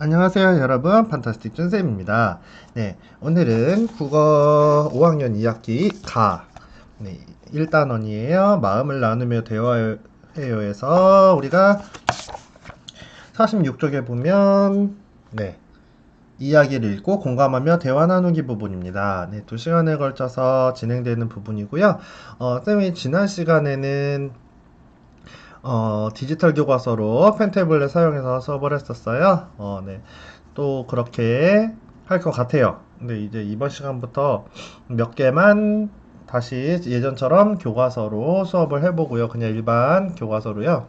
안녕하세요 여러분, 판타스틱 준쌤입니다. 네, 오늘은 국어 5학년 2학기 네, 1단원이에요. 마음을 나누며 대화해요에서 우리가 46쪽에 보면 이야기를 읽고 공감하며 대화 나누기 부분입니다. 네, 2시간에 걸쳐서 진행되는 부분이고요. 쌤이 지난 시간에는 디지털 교과서로 펜태블렛 사용해서 수업을 했었어요. 네. 또 그렇게 할 것 같아요. 근데 이제 이번 시간부터 몇 개만 다시 예전처럼 교과서로 수업을 해보고요. 그냥 일반 교과서로요.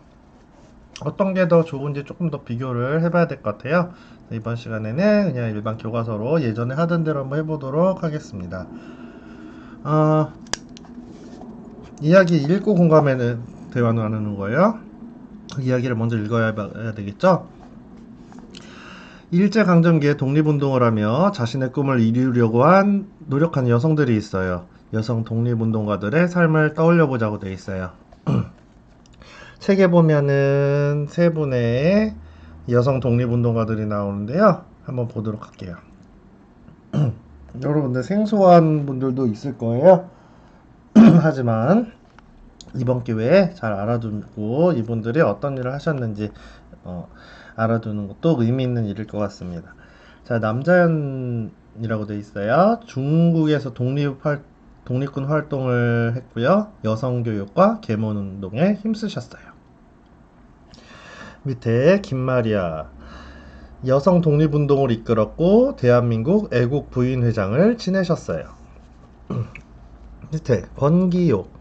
어떤 게 더 좋은지 조금 더 비교를 해봐야 될 것 같아요. 이번 시간에는 그냥 일반 교과서로 예전에 하던 대로 한번 해보도록 하겠습니다. 어, 이야기 읽고 공감에는 대화 나누는 거예요. 이야기를 먼저 읽어야 되겠죠? 일제강점기에 독립운동을 하며 자신의 꿈을 이루려고 노력한 여성들이 있어요. 여성 독립운동가들의 삶을 떠올려 보자고 되어 있어요. 책에 보면은 세 분의 여성 독립운동가들이 나오는데요. 한번 보도록 할게요. 여러분들 생소한 분들도 있을 거예요. 하지만 이번 기회에 잘 알아두고 이분들이 어떤 일을 하셨는지 알아두는 것도 의미 있는 일일 것 같습니다. 자, 남자연이라고 돼 있어요. 중국에서 독립군 활동을 했고요. 여성교육과 계몽운동에 힘쓰셨어요. 밑에 김마리아 여성 독립운동을 이끌었고 대한민국 애국 부인회장을 지내셨어요. 밑에 권기옥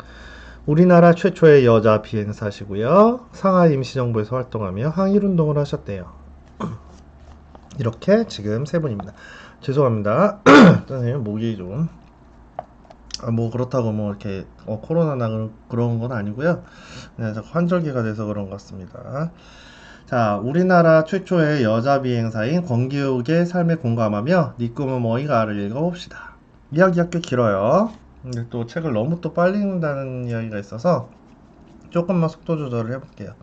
우리나라 최초의 여자 비행사시고요. 상하이 임시정부에서 활동하며 항일운동을 하셨대요. 이렇게 지금 세 분입니다. 죄송합니다. 선생님 목이 좀 뭐 그렇다고 뭐 이렇게 코로나나 그런 건 아니고요. 그냥 환절기가 돼서 그런 것 같습니다. 자, 우리나라 최초의 여자 비행사인 권기욱의 삶에 공감하며 네 꿈은 뭐이가를 읽어봅시다. 이야기가 꽤 길어요. 근데 또 책을 너무 또 빨리 읽는다는 이야기가 있어서 조금만 속도 조절을 해볼게요.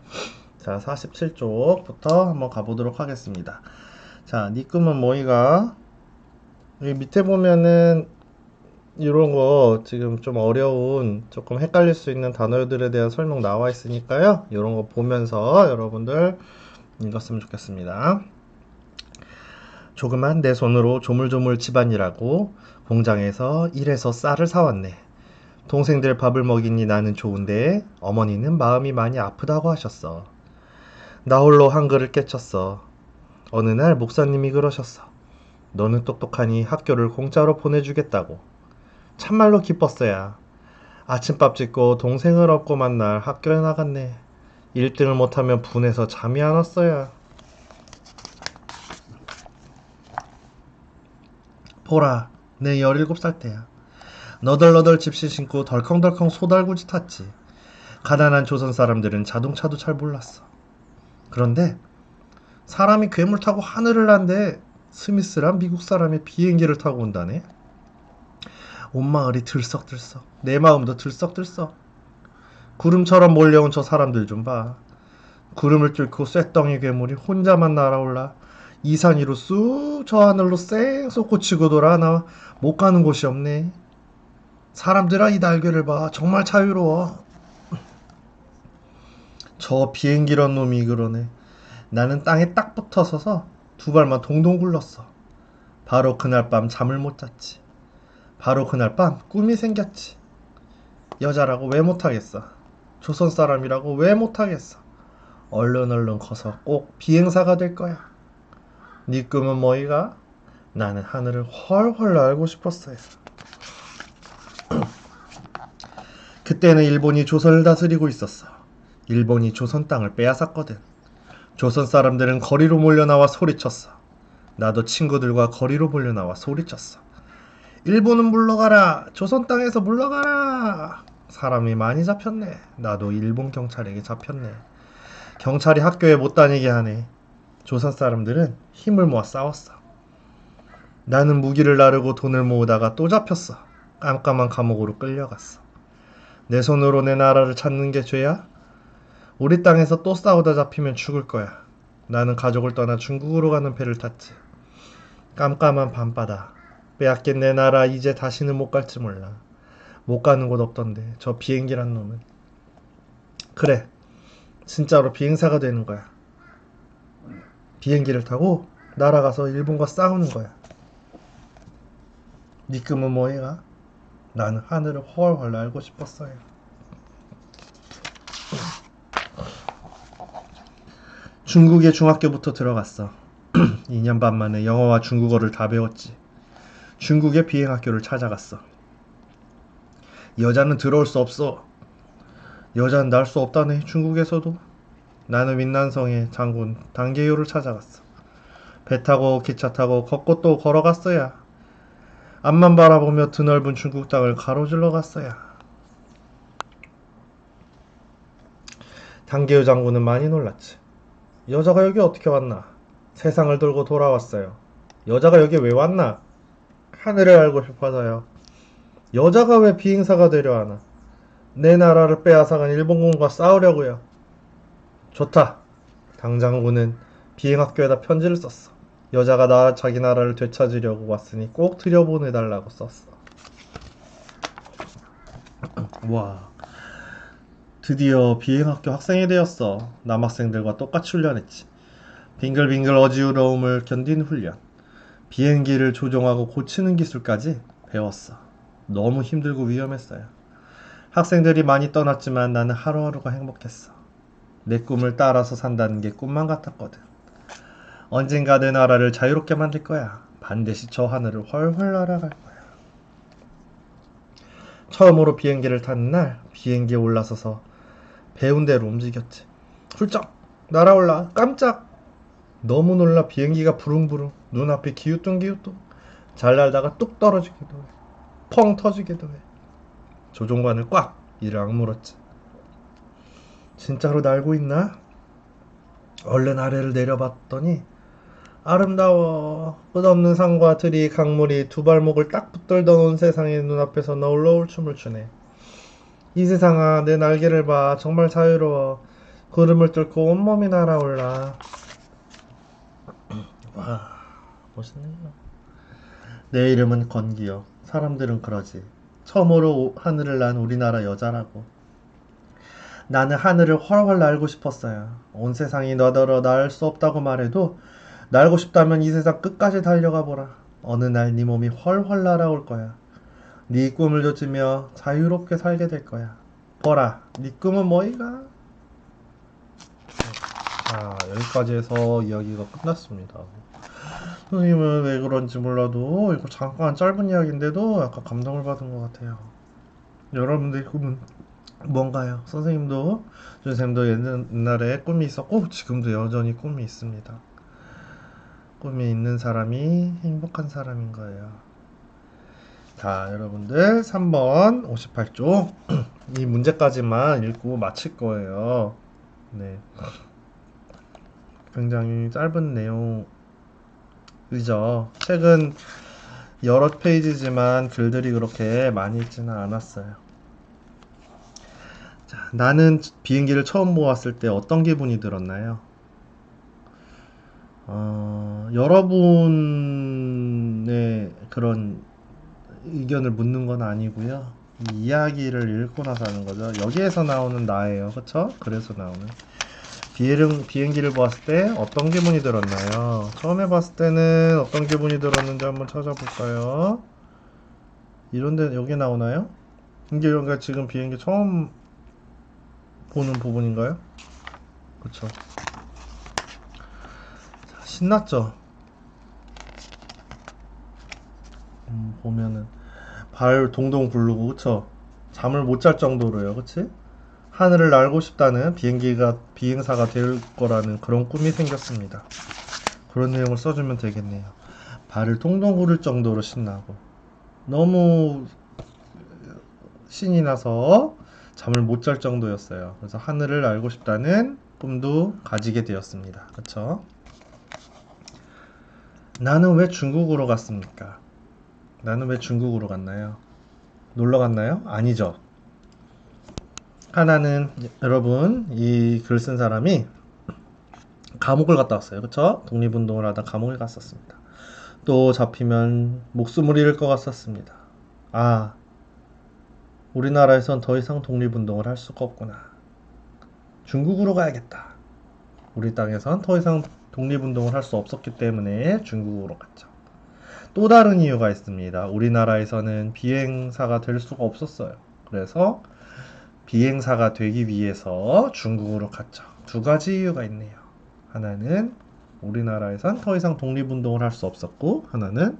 자, 47쪽부터 한번 가보도록 하겠습니다. 자, 네 꿈은 뭐이가? 여기 밑에 보면은 이런 거 지금 좀 어려운 조금 헷갈릴 수 있는 단어들에 대한 설명 나와 있으니까요. 이런 거 보면서 여러분들 읽었으면 좋겠습니다. 조그만 내 손으로 조물조물 집안일하고 공장에서 일해서 쌀을 사왔네. 동생들 밥을 먹이니 나는 좋은데 어머니는 마음이 많이 아프다고 하셨어. 나 홀로 한 그릇 깨쳤어. 어느 날 목사님이 그러셨어. 너는 똑똑하니 학교를 공짜로 보내주겠다고. 참말로 기뻤어야. 아침밥 짓고 동생을 업고 만날 학교에 나갔네. 1등을 못하면 분해서 잠이 안 왔어야. 보라, 내 17살 때야. 너덜너덜 집시 신고 덜컹덜컹 소달구지 탔지. 가난한 조선 사람들은 자동차도 잘 몰랐어. 그런데 사람이 괴물 타고 하늘을 난데 스미스란 미국 사람이 비행기를 타고 온다네. 온 마을이 들썩들썩, 내 마음도 들썩들썩. 구름처럼 몰려온 저 사람들 좀 봐. 구름을 뚫고 쇳덩이 괴물이 혼자만 날아올라 이 산 위로 쑥 저 하늘로 쌩 솟구치고 돌아. 나 못 가는 곳이 없네. 사람들아, 이 날개를 봐. 정말 자유로워. 저 비행기란 놈이 그러네. 나는 땅에 딱 붙어서서 두 발만 동동 굴렀어. 바로 그날 밤 잠을 못 잤지. 바로 그날 밤 꿈이 생겼지. 여자라고 왜 못하겠어. 조선 사람이라고 왜 못하겠어. 얼른 커서 꼭 비행사가 될 거야. 네 꿈은 뭐이가? 나는 하늘을 훨훨 날고 싶었어요. 그때는 일본이 조선을 다스리고 있었어. 일본이 조선 땅을 빼앗았거든. 조선 사람들은 거리로 몰려나와 소리쳤어. 나도 친구들과 거리로 몰려나와 소리쳤어. 일본은 물러가라! 조선 땅에서 물러가라! 사람이 많이 잡혔네. 나도 일본 경찰에게 잡혔네. 경찰이 학교에 못 다니게 하네. 조선 사람들은 힘을 모아 싸웠어. 나는 무기를 나르고 돈을 모으다가 또 잡혔어. 깜깜한 감옥으로 끌려갔어. 내 손으로 내 나라를 찾는 게 죄야? 우리 땅에서 또 싸우다 잡히면 죽을 거야. 나는 가족을 떠나 중국으로 가는 배를 탔지. 깜깜한 밤바다. 빼앗긴 내 나라 이제 다시는 못 갈지 몰라. 못 가는 곳 없던데 저 비행기란 놈은. 그래, 진짜로 비행사가 되는 거야. 비행기를 타고 날아가서 일본과 싸우는 거야. 네 꿈은 뭐야? 나는 하늘을 훨훨 날고 싶었어요. 중국에 중학교부터 들어갔어. 2년 반 만에 영어와 중국어를 다 배웠지. 중국의 비행학교를 찾아갔어. 여자는 들어올 수 없어. 여자는 날 수 없다네, 중국에서도. 나는 윈난성의 장군 단계요를 찾아갔어. 배 타고 기차 타고 걷고 또 걸어갔어야. 앞만 바라보며 드넓은 중국 땅을 가로질러 갔어야. 단계요 장군은 많이 놀랐지. 여자가 여기 어떻게 왔나? 세상을 돌고 돌아왔어요. 여자가 여기 왜 왔나? 하늘을 알고 싶어서요. 여자가 왜 비행사가 되려 하나? 내 나라를 빼앗아간 일본군과 싸우려고요. 좋다. 당장군은 비행학교에다 편지를 썼어. 여자가 자기 나라를 되찾으려고 왔으니 꼭 들여보내달라고 썼어. 와, 드디어 비행학교 학생이 되었어. 남학생들과 똑같이 훈련했지. 빙글빙글 어지러움을 견디는 훈련. 비행기를 조종하고 고치는 기술까지 배웠어. 너무 힘들고 위험했어요. 학생들이 많이 떠났지만 나는 하루하루가 행복했어. 내 꿈을 따라서 산다는 게 꿈만 같았거든. 언젠가 내 나라를 자유롭게 만들 거야. 반드시 저 하늘을 훨훨 날아갈 거야. 처음으로 비행기를 타는 날 비행기에 올라서서 배운 대로 움직였지. 훌쩍 날아올라. 깜짝. 너무 놀라 비행기가 부릉부릉. 눈앞이 기우뚱기우뚱. 잘 날다가 뚝 떨어지기도 해. 펑 터지기도 해. 조종관을 꽉 이를 악물었지. 진짜로 날고 있나? 얼른 아래를 내려봤더니 아름다워. 끝없는 산과 들이 강물이 두 발목을 딱 붙들던 온 세상의 눈앞에서 너울너울 춤을 추네. 이 세상아, 내 날개를 봐. 정말 자유로워. 구름을 뚫고 온몸이 날아올라. 와, 멋있네요. 내 이름은 건기요. 사람들은 그러지. 처음으로 하늘을 난 우리나라 여자라고. 나는 하늘을 훨훨 날고 싶었어요. 온 세상이 너더러 날 수 없다고 말해도 날고 싶다면 이 세상 끝까지 달려가 보라. 어느 날 네 몸이 훨훨 날아올 거야. 네 꿈을 좇으며 자유롭게 살게 될 거야. 보라, 네 꿈은 뭐이가? 자, 여기까지 해서 이야기가 끝났습니다. 선생님은 왜 그런지 몰라도 이거 잠깐 짧은 이야기인데도 약간 감동을 받은 것 같아요. 여러분들의 꿈은 뭔가요? 선생님도 선생님도 옛날에 꿈이 있었고 지금도 여전히 꿈이 있습니다. 꿈이 있는 사람이 행복한 사람인 거예요. 자, 여러분들 3번 58쪽 이 문제까지만 읽고 마칠 거예요. 네, 굉장히 짧은 내용이죠. 책은 여러 페이지지만 글들이 그렇게 많이 있지는 않았어요. 자, 나는 비행기를 처음 보았을 때 어떤 기분이 들었나요? 여러분의 그런 의견을 묻는 건 아니고요. 이 이야기를 읽고 나서 하는 거죠. 여기에서 나오는 나예요. 그쵸? 그래서 나오는. 비행기를 보았을 때 어떤 기분이 들었나요? 처음에 봤을 때는 어떤 기분이 들었는지 한번 찾아볼까요? 이런데 여기 나오나요? 이게 여기가 지금 비행기 처음 보는 부분인가요? 그쵸? 자, 신났죠? 보면은 발 동동 구르고 그쵸? 잠을 못 잘 정도로요. 그치? 하늘을 날고 싶다는 비행사가 될 거라는 그런 꿈이 생겼습니다. 그런 내용을 써주면 되겠네요. 발을 동동 구를 정도로 신나고 너무 신이 나서 잠을 못 잘 정도였어요. 그래서 하늘을 날고 싶다는 꿈도 가지게 되었습니다. 그쵸? 나는 왜 중국으로 갔습니까? 나는 왜 중국으로 갔나요? 놀러 갔나요? 아니죠. 하나는 여러분 이 글 쓴 사람이 감옥을 갔다 왔어요. 그쵸? 독립운동을 하다 감옥에 갔었습니다. 또 잡히면 목숨을 잃을 것 같았습니다. 아, 우리나라에선 더 이상 독립운동을 할 수가 없구나. 중국으로 가야겠다. 우리 땅에선 더 이상 독립운동을 할 수 없었기 때문에 중국으로 갔죠. 또 다른 이유가 있습니다. 우리나라에서는 비행사가 될 수가 없었어요. 그래서 비행사가 되기 위해서 중국으로 갔죠. 두 가지 이유가 있네요. 하나는 우리나라에선 더 이상 독립운동을 할 수 없었고, 하나는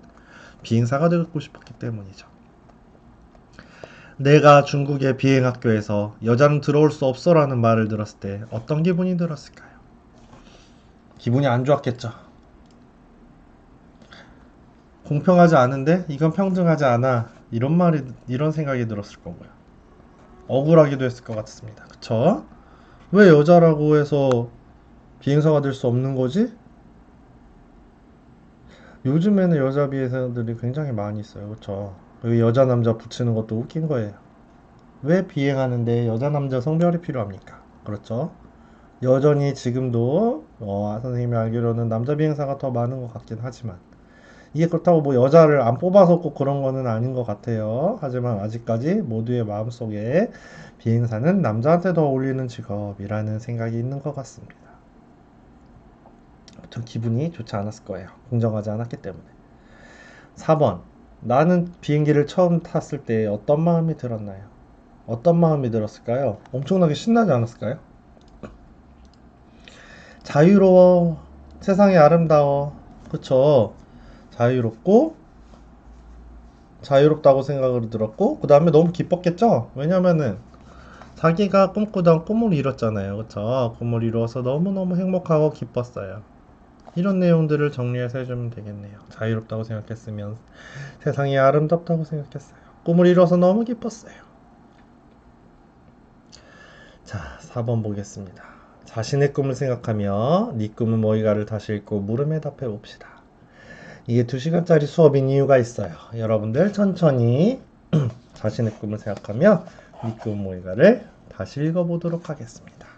비행사가 되고 싶었기 때문이죠. 내가 중국의 비행학교에서 여자는 들어올 수 없어라는 말을 들었을 때 어떤 기분이 들었을까요? 기분이 안 좋았겠죠. 공평하지 않은데 이건 평등하지 않아. 이런 생각이 들었을 거고요. 억울하기도 했을 것 같습니다. 그쵸? 왜 여자라고 해서 비행사가 될 수 없는 거지? 요즘에는 여자 비행사들이 굉장히 많이 있어요. 그쵸? 여기 여자 남자 붙이는 것도 웃긴 거예요. 왜 비행하는데 여자 남자 성별이 필요합니까? 그렇죠? 여전히 지금도 선생님이 알기로는 남자 비행사가 더 많은 것 같긴 하지만 이게 그렇다고 뭐 여자를 안 뽑아서 꼭 그런 거는 아닌 것 같아요. 하지만 아직까지 모두의 마음속에 비행사는 남자한테 더 어울리는 직업이라는 생각이 있는 것 같습니다. 전 기분이 좋지 않았을 거예요. 공정하지 않았기 때문에. 4번. 나는 비행기를 처음 탔을 때 어떤 마음이 들었나요? 어떤 마음이 들었을까요? 엄청나게 신나지 않았을까요? 자유로워. 세상이 아름다워. 그쵸? 자유롭고 자유롭다고 생각을 들었고 그 다음에 너무 기뻤겠죠? 왜냐면은 자기가 꿈꾸던 꿈을 이뤘잖아요. 그쵸? 꿈을 이루어서 너무너무 행복하고 기뻤어요. 이런 내용들을 정리해서 해주면 되겠네요. 자유롭다고 생각했으면 세상이 아름답다고 생각했어요. 꿈을 이뤄서 너무 기뻤어요. 자, 4번 보겠습니다. 자신의 꿈을 생각하며 네 꿈은 뭐이가를 다시 읽고 물음에 답해 봅시다. 이게 2시간짜리 수업인 이유가 있어요. 여러분들 천천히 자신의 꿈을 생각하며 네 꿈은 뭐이가를 다시 읽어보도록 하겠습니다.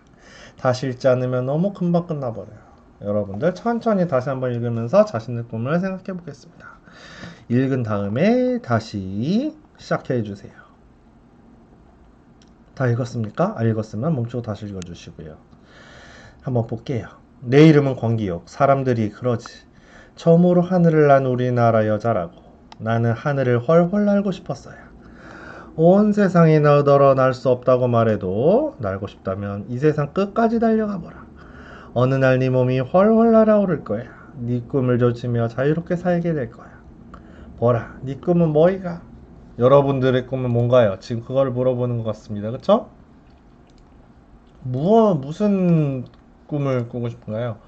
다시 읽지 않으면 너무 금방 끝나버려요. 여러분들 천천히 다시 한번 읽으면서 자신의 꿈을 생각해 보겠습니다. 읽은 다음에 다시 시작해 주세요. 다 읽었습니까? 안 읽었으면 멈추고 다시 읽어주시고요. 한번 볼게요. 내 이름은 권기옥. 사람들이 그러지. 처음으로 하늘을 난 우리나라 여자라고. 나는 하늘을 훨훨 날고 싶었어요. 온 세상이 너더러 날 수 없다고 말해도 날고 싶다면 이 세상 끝까지 달려가 보라. 어느 날 네 몸이 훨훨 날아오를 거야. 네 꿈을 좇으며 자유롭게 살게 될 거야. 보라, 네 꿈은 뭐이가? 여러분들의 꿈은 뭔가요? 지금 그걸 물어보는 것 같습니다. 그쵸? 무슨 꿈을 꾸고 싶은가요?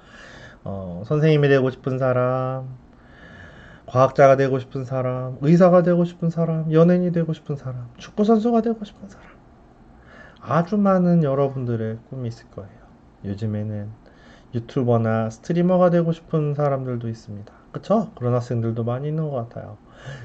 선생님이 되고 싶은 사람, 과학자가 되고 싶은 사람, 의사가 되고 싶은 사람, 연예인이 되고 싶은 사람, 축구선수가 되고 싶은 사람. 아주 많은 여러분들의 꿈이 있을 거예요. 요즘에는 유튜버나 스트리머가 되고 싶은 사람들도 있습니다. 그쵸? 그런 학생들도 많이 있는 것 같아요.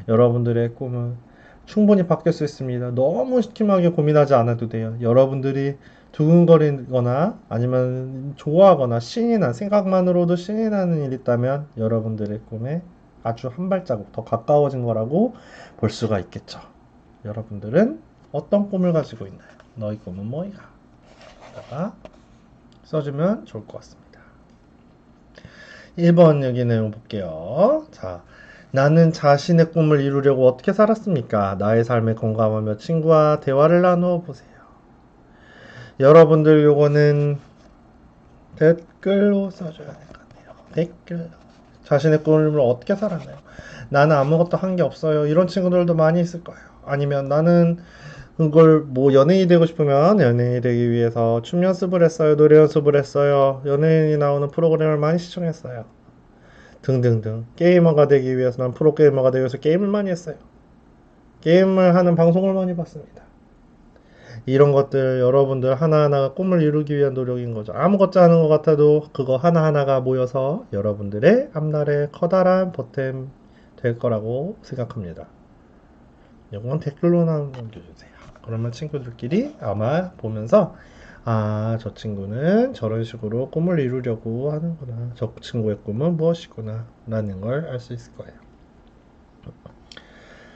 여러분들의 꿈은 충분히 바뀔 수 있습니다. 너무 심하게 고민하지 않아도 돼요. 여러분들이 두근거리거나 아니면 좋아하거나 신이 난 생각만으로도 신이 나는 일이 있다면 여러분들의 꿈에 아주 한 발자국 더 가까워진 거라고 볼 수가 있겠죠. 여러분들은 어떤 꿈을 가지고 있나요? 너희 꿈은 뭐이가? 다가 써주면 좋을 것 같습니다. 1번 여기 내용 볼게요. 자, 나는 자신의 꿈을 이루려고 어떻게 살았습니까? 나의 삶에 공감하며 친구와 대화를 나누어 보세요. 여러분들 요거는 댓글로 써줘야 될 것 같아요. 댓글로. 자신의 꿈을 어떻게 살았나요? 나는 아무것도 한 게 없어요. 이런 친구들도 많이 있을 거예요. 아니면 나는 그걸 뭐 연예인이 되고 싶으면 연예인이 되기 위해서 춤 연습을 했어요. 노래 연습을 했어요. 연예인이 나오는 프로그램을 많이 시청했어요. 등등등. 게이머가 되기 위해서 난 프로게이머가 되기 위해서 게임을 많이 했어요. 게임을 하는 방송을 많이 봤습니다. 이런 것들 여러분들 하나하나가 꿈을 이루기 위한 노력인 거죠. 아무것도 하는 것 같아도 그거 하나하나가 모여서 여러분들의 앞날에 커다란 보탬 될 거라고 생각합니다. 이건 댓글로 남겨주세요. 그러면 친구들끼리 아마 보면서 아, 저 친구는 저런 식으로 꿈을 이루려고 하는구나. 저 친구의 꿈은 무엇이구나. 라는 걸 알 수 있을 거예요.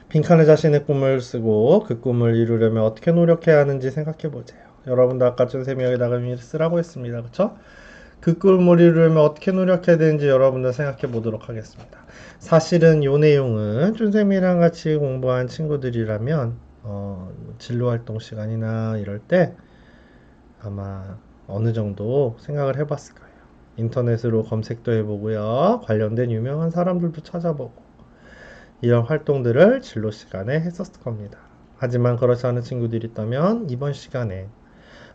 빈칸에 자신의 꿈을 쓰고 그 꿈을 이루려면 어떻게 노력해야 하는지 생각해 보세요. 여러분도 아까 준쌤이 여기다가 쓰라고 했습니다. 그쵸? 그 꿈을 이루려면 어떻게 노력해야 되는지 여러분들 생각해 보도록 하겠습니다. 사실은 요 내용은 준쌤이랑 같이 공부한 친구들이라면 진로 활동 시간이나 이럴 때 아마 어느 정도 생각을 해봤을 거예요. 인터넷으로 검색도 해보고요. 관련된 유명한 사람들도 찾아보고 이런 활동들을 진로 시간에 했었을 겁니다. 하지만 그렇지 않은 친구들이 있다면 이번 시간에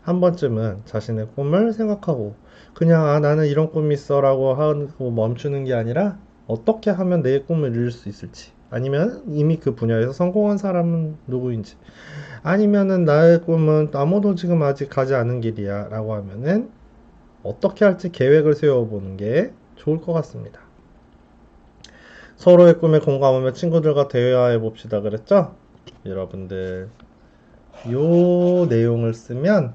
한 번쯤은 자신의 꿈을 생각하고 그냥 나는 이런 꿈이 있어 라고 하고 멈추는 게 아니라 어떻게 하면 내 꿈을 이룰 수 있을지 아니면 이미 그 분야에서 성공한 사람은 누구인지 아니면은 나의 꿈은 아무도 지금 아직 가지 않은 길이야 라고 하면은 어떻게 할지 계획을 세워보는 게 좋을 것 같습니다. 서로의 꿈에 공감하며 친구들과 대화해 봅시다 그랬죠? 여러분들 요 내용을 쓰면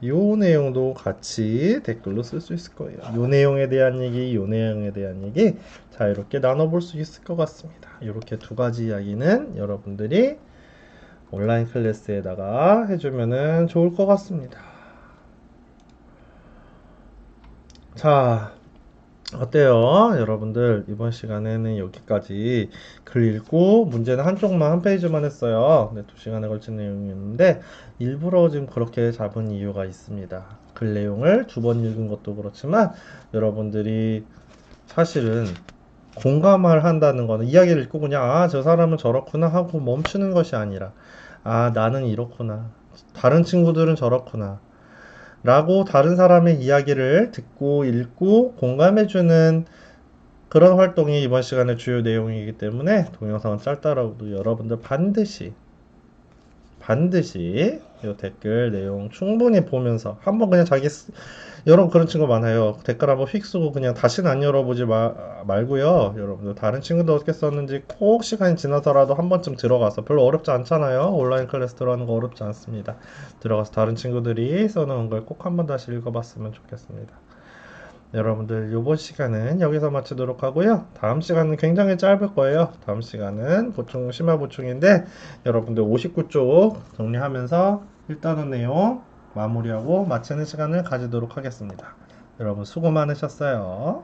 요 내용도 같이 댓글로 쓸 수 있을 거예요. 요 내용에 대한 얘기, 요 내용에 대한 얘기 자유롭게 나눠볼 수 있을 것 같습니다. 이렇게 두 가지 이야기는 여러분들이 온라인 클래스에다가 해주면은 좋을 것 같습니다. 자, 어때요? 여러분들 이번 시간에는 여기까지 글 읽고 문제는 한쪽만 한 페이지만 했어요. 네, 2시간에 걸친 내용이었는데 일부러 지금 그렇게 잡은 이유가 있습니다. 글 내용을 두 번 읽은 것도 그렇지만 여러분들이 사실은 공감을 한다는 거는 이야기를 읽고 그냥 저 사람은 저렇구나 하고 멈추는 것이 아니라 나는 이렇구나. 다른 친구들은 저렇구나. 라고 다른 사람의 이야기를 듣고 읽고 공감해주는 그런 활동이 이번 시간의 주요 내용이기 때문에 동영상은 짧더라도 여러분들 반드시 이 댓글 내용 충분히 보면서 한번 그냥 여러분 그런 친구 많아요. 댓글 한번 휙 쓰고 그냥 다시는 안 열어보지 말고요. 여러분들 다른 친구들 어떻게 썼는지 꼭 시간이 지나서라도 한 번쯤 들어가서 별로 어렵지 않잖아요. 온라인 클래스 들어가는 거 어렵지 않습니다. 들어가서 다른 친구들이 써놓은 걸 꼭 한 번 다시 읽어봤으면 좋겠습니다. 여러분들 이번 시간은 여기서 마치도록 하고요. 다음 시간은 굉장히 짧을 거예요. 다음 시간은 심화 보충인데 여러분들 59쪽 정리하면서 일단은 내용 마무리하고 마치는 시간을 가지도록 하겠습니다. 여러분 수고 많으셨어요.